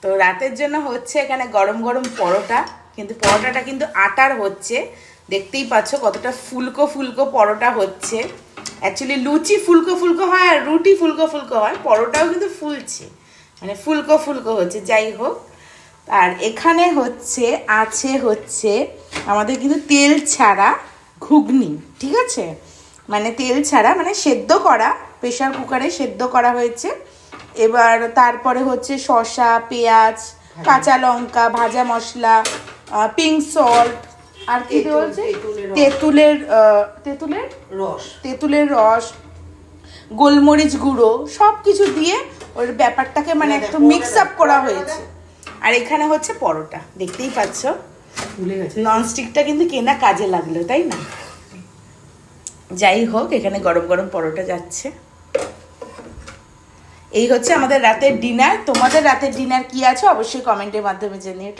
তো রাতের জন্য হচ্ছে এখানে গরম গরম পরোটা, কিন্তু পরোটাটা কিন্তু আটার হচ্ছে, দেখতেই পাচ্ছ কতটা ফুলকো ফুলকো পরোটা হচ্ছে। অ্যাকচুয়ালি লুচি ফুলকো ফুলকো হয় আর রুটি ফুলকো ফুলকো হয়, পরোটাও কিন্তু ফুলছে, মানে ফুলকো ফুলকো হচ্ছে। যাই হোক, আর এখানে হচ্ছে আমাদের কিন্তু তেল ছাড়া ঘুগনি, ঠিক আছে, মানে তেল ছাড়া, মানে সেদ্ধ করা, প্রেশার কুকারে সেদ্ধ করা হয়েছে। এবার তারপরে হচ্ছে শসা, পেঁয়াজ, কাঁচা লঙ্কা, ভাজা মশলা, পিঙ্ক সল্ট, আর কি বলছে তেঁতুলের রস, গোলমরিচ গুঁড়ো, সব কিছু দিয়ে ওর ব্যাপারটাকে মানে একটু মিক্স আপ করা হয়েছে। আর এখানে হচ্ছে পরোটা, দেখতেই পাচ্ছ ননস্টিকটা কিন্তু কেনা কাজে লাগলো, তাই না? যাই হোক, এখানে গরম গরম পরোটা যাচ্ছে। এই হচ্ছে আমাদের রাতের ডিনার। তোমাদের রাতের ডিনার কি আছে অবশ্যই কমেন্টের মাধ্যমে জানিও।